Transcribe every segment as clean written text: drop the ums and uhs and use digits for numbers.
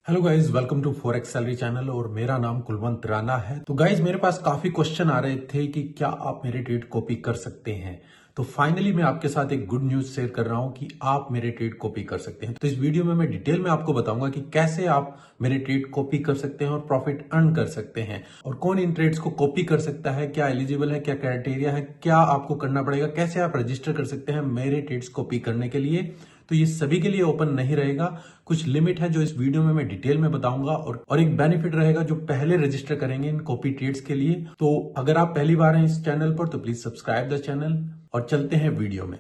Hello guys, welcome to Forex Salary channel और मेरा नाम कुलवंत राणा है। तो गाइज मेरे पास काफी क्वेश्चन आ रहे थे कि क्या आप मेरे ट्रेड कॉपी कर सकते हैं। तो फाइनली मैं आपके साथ एक गुड न्यूज शेयर कर रहा हूं कि आप मेरे ट्रेड कॉपी कर सकते हैं। तो इस वीडियो में मैं डिटेल में आपको बताऊंगा कि कैसे आप मेरे ट्रेड कॉपी कर सकते हैं और प्रॉफिट अर्न कर सकते हैं, और कौन इन ट्रेड्स को कॉपी कर सकता है, क्या एलिजिबल है, क्या क्राइटेरिया है, क्या आपको करना पड़ेगा, कैसे आप रजिस्टर कर सकते हैं मेरे ट्रेड्स कॉपी करने के लिए। तो ये सभी के लिए ओपन नहीं रहेगा, कुछ लिमिट है जो इस वीडियो में मैं डिटेल में बताऊंगा, और एक बेनिफिट रहेगा जो पहले रजिस्टर करेंगे इन कॉपी ट्रेड्स के लिए। तो अगर आप पहली बार हैं इस चैनल पर तो प्लीज सब्सक्राइब द चैनल और चलते हैं वीडियो में।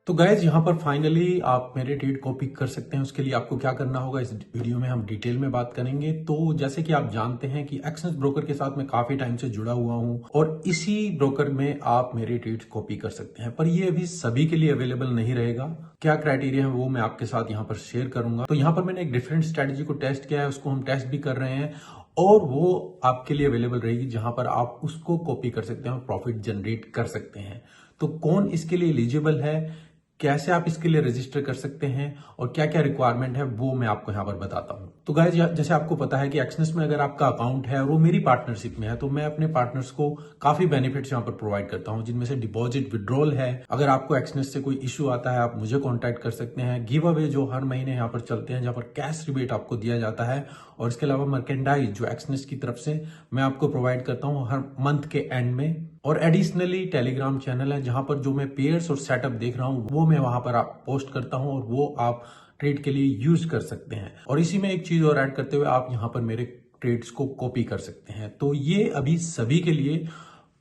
तो गाइज यहाँ पर फाइनली आप मेरे ट्रेड कॉपी कर सकते हैं। उसके लिए आपको क्या करना होगा इस वीडियो में हम डिटेल में बात करेंगे। तो जैसे कि आप जानते हैं कि एक्सेस ब्रोकर के साथ मैं काफी टाइम से जुड़ा हुआ हूं, और इसी ब्रोकर में आप मेरे ट्रेड कॉपी कर सकते हैं, पर ये अभी सभी के लिए अवेलेबल नहीं रहेगा। क्या क्राइटेरिया है वो मैं आपके साथ यहाँ पर शेयर करूंगा। तो यहाँ पर मैंने एक डिफरेंट स्ट्रेटेजी को टेस्ट किया है, उसको हम टेस्ट भी कर रहे हैं, और वो आपके लिए अवेलेबल रहेगी जहां पर आप उसको कॉपी कर सकते हैं और प्रॉफिट जनरेट कर सकते हैं। तो कौन इसके लिए एलिजिबल है, कैसे आप इसके लिए रजिस्टर कर सकते हैं, और क्या क्या रिक्वायरमेंट है वो मैं आपको यहाँ पर बताता हूँ। तो गाइस जैसे आपको पता है कि एक्सनेस में अगर आपका अकाउंट है और वो मेरी पार्टनरशिप में है, तो मैं अपने पार्टनर्स को काफी बेनिफिट्स यहाँ पर प्रोवाइड करता हूँ, जिनमें से डिपॉजिट विड्रॉल है। अगर आपको एक्सनेस से कोई इश्यू आता है आप मुझे कॉन्टैक्ट कर सकते हैं। गिव अवे जो हर महीने यहाँ पर चलते हैं, जहाँ पर कैश रिबेट आपको दिया जाता है, और इसके अलावा मर्केंडाइज जो एक्सनेस की तरफ से मैं आपको प्रोवाइड करता हूँ हर मंथ के एंड में। और एडिशनली टेलीग्राम चैनल है जहां पर जो मैं पेयर्स और सेटअप देख रहा हूं वो मैं वहां पर आप पोस्ट करता हूं, और वो आप ट्रेड के लिए यूज कर सकते हैं। और इसी में एक चीज और ऐड करते हुए आप यहां पर मेरे ट्रेड्स को कॉपी कर सकते हैं। तो ये अभी सभी के लिए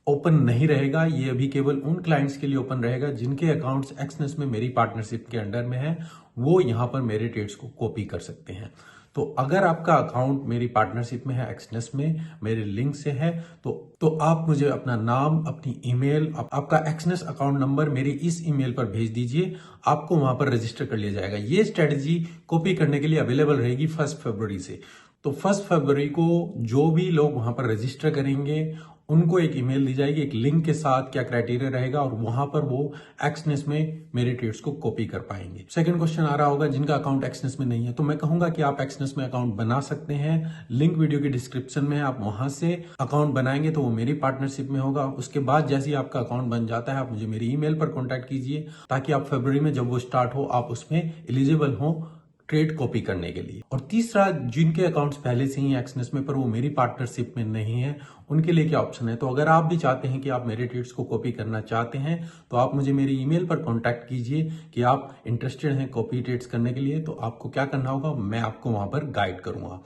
ओपन नहीं रहेगा, ये अभी केवल उन क्लाइंट्स के लिए ओपन रहेगा जिनके अकाउंट्स एक्सनेस में मेरी पार्टनरशिप के अंडर में है, वो यहां पर मेरे ट्रेड्स को कॉपी कर सकते हैं। तो अगर आपका अकाउंट मेरी पार्टनरशिप में है, एक्सनेस में मेरे लिंक से है, तो आप मुझे अपना नाम, अपनी ईमेल, आपका एक्सनेस अकाउंट नंबर मेरी इस ईमेल पर भेज दीजिए, आपको वहां पर रजिस्टर कर लिया जाएगा। ये स्ट्रेटजी कॉपी करने के लिए अवेलेबल रहेगी 1 फरवरी से। तो 1 फरवरी को जो भी लोग वहां पर रजिस्टर करेंगे उनको एक ईमेल दी जाएगी एक लिंक के साथ, क्या क्राइटेरिया रहेगा, और वहां पर वो एक्सनेस में मेरे ट्रेड्स को कॉपी कर पाएंगे। सेकंड क्वेश्चन आ रहा होगा जिनका अकाउंट एक्सनेस में नहीं है, तो मैं कहूंगा कि आप एक्सनेस में अकाउंट बना सकते हैं। लिंक वीडियो के डिस्क्रिप्शन में है, आप वहां से अकाउंट बनाएंगे तो वो मेरी पार्टनरशिप में होगा। उसके बाद जैसे ही आपका अकाउंट बन जाता है आप मुझे मेरी ईमेल पर कॉन्टैक्ट कीजिए, ताकि आप फरवरी में जब वो स्टार्ट हो आप उसमें एलिजिबल हो ट्रेड कॉपी करने के लिए। और तीसरा, जिनके अकाउंट्स पहले से ही एक्सनेस में पर वो मेरी पार्टनरशिप में नहीं है, उनके लिए क्या ऑप्शन है। तो अगर आप भी चाहते हैं कि आप मेरे ट्रेड्स को कॉपी करना चाहते हैं, तो आप मुझे मेरी ईमेल पर कांटेक्ट कीजिए कि आप इंटरेस्टेड हैं कॉपी ट्रेड्स करने के लिए। तो आपको क्या करना होगा मैं आपको वहां पर गाइड करूंगा।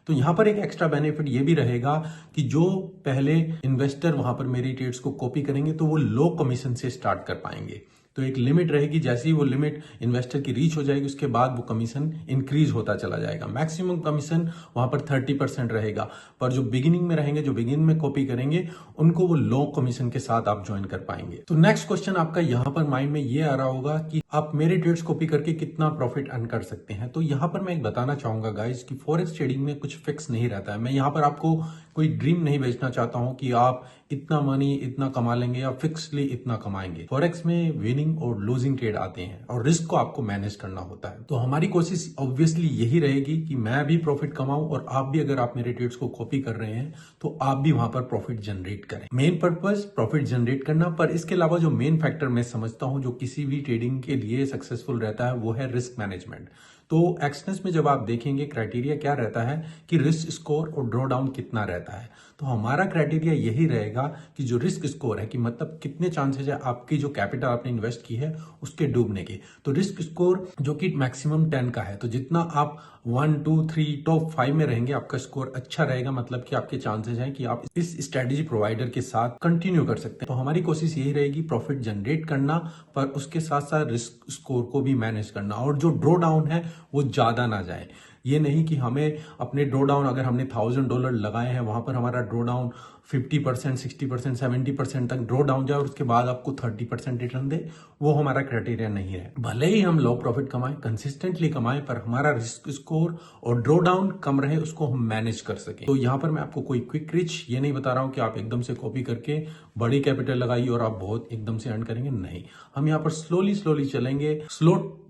तो यहां पर एक एक्स्ट्रा बेनिफिट ये भी रहेगा कि जो पहले इन्वेस्टर वहां पर मेरी ट्रेड्स को कॉपी करेंगे तो वो लो कमीशन से स्टार्ट कर पाएंगे। तो एक लिमिट रहेगी, जैसे ही वो लिमिट इन्वेस्टर की रीच हो जाएगी उसके बाद वो कमीशन इंक्रीज होता चला जाएगा। मैक्सिमम कमीशन वहां पर 30% रहेगा, पर जो बिगिनिंग में रहेंगे, जो बिगिनिंग में कॉपी करेंगे, उनको वो लो कमीशन के साथ आप ज्वाइन कर पाएंगे। तो नेक्स्ट क्वेश्चन आपका यहां पर माइंड में ये आ रहा होगा कि आप मेरे ट्रेड्स कॉपी करके कितना प्रॉफिट अर्न कर सकते हैं। तो यहां पर मैं एक बताना चाहूंगा गाइज कि फॉरेक्स ट्रेडिंग में कुछ फिक्स नहीं रहता है। मैं यहां पर आपको कोई ड्रीम नहीं बेचना चाहता हूं कि आप इतना मनी इतना कमा लेंगे या फिक्सली इतना कमाएंगे। फॉरेक्स में विनिंग और लूजिंग ट्रेड आते हैं, और रिस्क को आपको मैनेज करना होता है। तो हमारी कोशिश ऑब्वियसली यही रहेगी कि मैं भी प्रॉफिट कमाऊं, और आप भी, अगर आप मेरे ट्रेड्स को कॉपी कर रहे हैं तो आप भी वहां पर प्रॉफिट जनरेट करें। मेन पर्पस प्रॉफिट जनरेट करना, पर इसके अलावा जो मेन फैक्टर मैं समझता हूं जो किसी भी ट्रेडिंग के लिए सक्सेसफुल रहता है वो है रिस्क मैनेजमेंट। तो एक्सनेस में जब आप देखेंगे क्राइटेरिया क्या रहता है कि रिस्क स्कोर और ड्रॉ डाउन कितना रहता है, तो हमारा क्राइटेरिया यही रहेगा कि जो रिस्क स्कोर है कि मतलब कितने चांसेस है आपकी जो कैपिटल आपने इन्वेस्ट की है उसके डूबने के। तो रिस्क स्कोर जो कि मैक्सिमम 10 का है, तो जितना आप 1, 2, 3 टॉप 5 में रहेंगे आपका स्कोर अच्छा रहेगा, मतलब कि आपके चांसेस हैं कि आप इस स्ट्रेटेजी प्रोवाइडर के साथ कंटिन्यू कर सकते हैं। तो हमारी कोशिश यही रहेगी प्रॉफिट जनरेट करना, पर उसके साथ साथ रिस्क स्कोर को भी मैनेज करना, और जो ड्रॉ डाउन है वो ज्यादा ना जाए। ये नहीं कि हमें अपने ड्रॉ डाउन, अगर हमने $1000 लगाए हैं वहां पर हमारा ड्रॉ डाउन 50%, 60%, 70% तक ड्रॉ डाउन जाए और उसके बाद आपको 30% रिटर्न दे, वो हमारा क्राइटेरिया नहीं है। भले ही हम लो प्रॉफिट कमाएं, कंसिस्टेंटली कमाएं, पर हमारा रिस्क स्कोर और ड्रॉ डाउन कम रहे, उसको हम मैनेज कर सकें। तो यहाँ पर मैं आपको कोई क्विक रिच ये नहीं बता रहा हूं कि आप एकदम से कॉपी करके बड़ी कैपिटल लगाइए और आप बहुत एकदम से अर्न करेंगे, नहीं। हम यहाँ पर स्लोली स्लोली चलेंगे,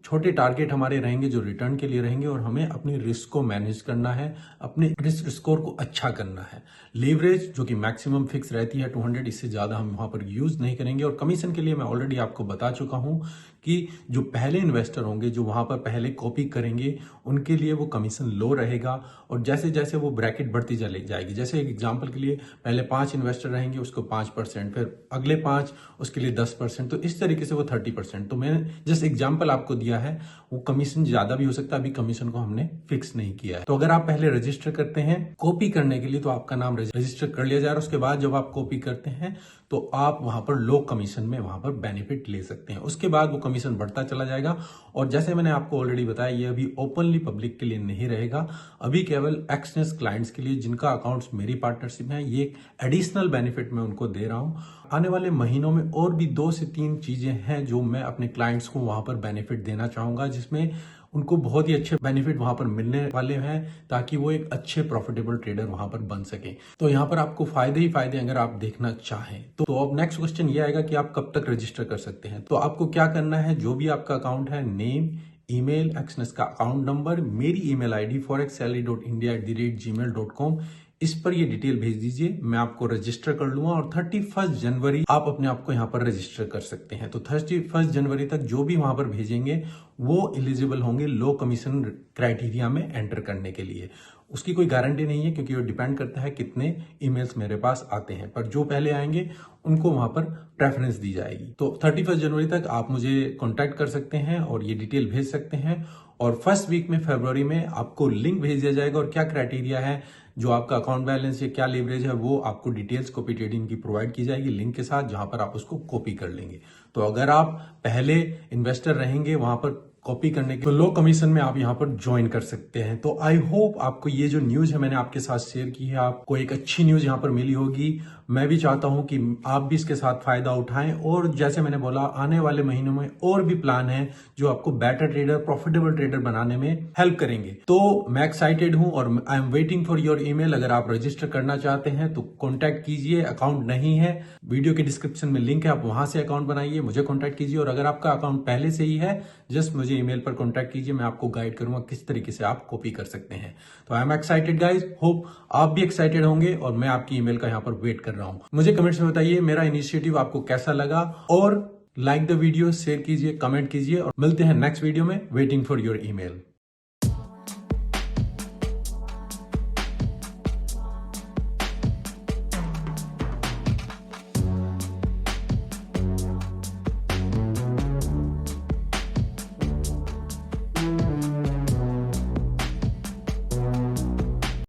छोटे टारगेट हमारे रहेंगे जो रिटर्न के लिए रहेंगे, और हमें अपने रिस्क को मैनेज करना है, अपने रिस्क स्कोर को अच्छा करना है। लीवरेज जो कि मैक्सिमम फिक्स रहती है 200, इससे ज्यादा हम वहां पर यूज नहीं करेंगे। और कमीशन के लिए मैं ऑलरेडी आपको बता चुका हूं कि जो पहले इन्वेस्टर होंगे, जो वहां पर पहले कॉपी करेंगे, उनके लिए वो कमीशन लो रहेगा, और जैसे जैसे वो ब्रैकेट बढ़ती चली जाएगी, जैसे एक एग्जांपल के लिए पहले 5 इन्वेस्टर रहेंगे, उसको 5%, फिर अगले 5 उसके लिए 10%, तो इस तरीके से वो 30%। तो मैंने जस्ट एग्जांपल आपको दिया है, वो कमीशन ज्यादा भी हो सकता है, अभी कमीशन को हमने फिक्स नहीं किया है। तो अगर आप पहले रजिस्टर करते हैं कॉपी करने के लिए, तो आपका नाम रजिस्टर कर लिया जा रहा है। उसके बाद जब आप कॉपी करते हैं तो आप वहां पर लो कमीशन में वहां पर बेनिफिट ले सकते हैं। उसके बाद वो कमीशन बढ़ता चला जाएगा, और जैसे मैंने आपको ऑलरेडी बताया, ये अभी ओपनली पब्लिक के लिए नहीं रहेगा, अभी केवल एक्सनेस क्लाइंट्स के लिए जिनका अकाउंट्स मेरी पार्टनरशिप है, ये एक एडिशनल बेनिफिट मैं उनको दे रहा हूं। आने वाले महीनों में और भी 2 से 3 चीजें हैं जो मैं अपने क्लाइंट्स को वहां पर बेनिफिट देना चाहूंगा, जिसमें उनको बहुत ही अच्छे बेनिफिट वहां पर मिलने वाले हैं, ताकि वो एक अच्छे प्रॉफिटेबल ट्रेडर वहां पर बन सके। तो यहाँ पर आपको फायदे ही फायदे अगर आप देखना चाहें तो अब नेक्स्ट क्वेश्चन ये आएगा कि आप कब तक रजिस्टर कर सकते हैं। तो आपको क्या करना है, जो भी आपका अकाउंट है, नेम, ईमेल, एक्सनेस का अकाउंट नंबर, मेरी ईमेल आईडी forexsalary.india@gmail.com, इस पर ये डिटेल भेज दीजिए, मैं आपको रजिस्टर कर लूंगा, और 31 जनवरी आप अपने आप को यहाँ पर रजिस्टर कर सकते हैं। तो 31 जनवरी तक जो भी वहां पर भेजेंगे वो एलिजिबल होंगे लो कमीशन क्राइटेरिया में एंटर करने के लिए। उसकी कोई गारंटी नहीं है, क्योंकि वो डिपेंड करता है कितने ईमेल्स मेरे पास आते हैं, पर जो पहले आएंगे उनको वहां पर प्रेफरेंस दी जाएगी। तो 31 जनवरी तक आप मुझे कांटेक्ट कर सकते हैं और ये डिटेल भेज सकते हैं, और फर्स्ट वीक में फरवरी में आपको लिंक भेज दिया जाएगा, और क्या क्राइटेरिया है, जो आपका अकाउंट बैलेंस या क्या लीवरेज है, वो आपको डिटेल्स कॉपी ट्रेडिंग की प्रोवाइड की जाएगी लिंक के साथ, जहां पर आप उसको कॉपी कर लेंगे। तो अगर आप पहले इन्वेस्टर रहेंगे वहां पर कॉपी करने के, तो लो कमीशन में आप यहां पर ज्वाइन कर सकते हैं। तो आई होप आपको ये जो न्यूज है मैंने आपके साथ शेयर की है, आपको एक अच्छी न्यूज यहां पर मिली होगी। मैं भी चाहता हूं कि आप भी इसके साथ फायदा उठाएं, और जैसे मैंने बोला, आने वाले महीनों में और भी प्लान है जो आपको बेटर ट्रेडर, प्रॉफिटेबल ट्रेडर बनाने में हेल्प करेंगे। तो मैं एक्साइटेड हूं और I am waiting for your email. अगर आप रजिस्टर करना चाहते हैं तो कॉन्टैक्ट कीजिए। अकाउंट नहीं है, वीडियो के डिस्क्रिप्शन में लिंक है, आप वहां से अकाउंट बनाइए, मुझे कॉन्टैक्ट कीजिए। और अगर आपका अकाउंट पहले से ही है, जस्ट मुझे ईमेल पर कॉन्टैक्ट कीजिए, मैं आपको गाइड करूंगा किस तरीके से आप कॉपी कर सकते हैं। तो I am excited guys, hope आप भी एक्साइटेड होंगे, और मैं आपकी ईमेल का यहाँ पर वेट कर रहा हूं। मुझे कमेंट्स में बताइए मेरा इनिशिएटिव आपको कैसा लगा, और लाइक द वीडियो, शेयर कीजिए, कमेंट कीजिए, और मिलते हैं नेक्स्ट वीडियो में। Waiting for your email.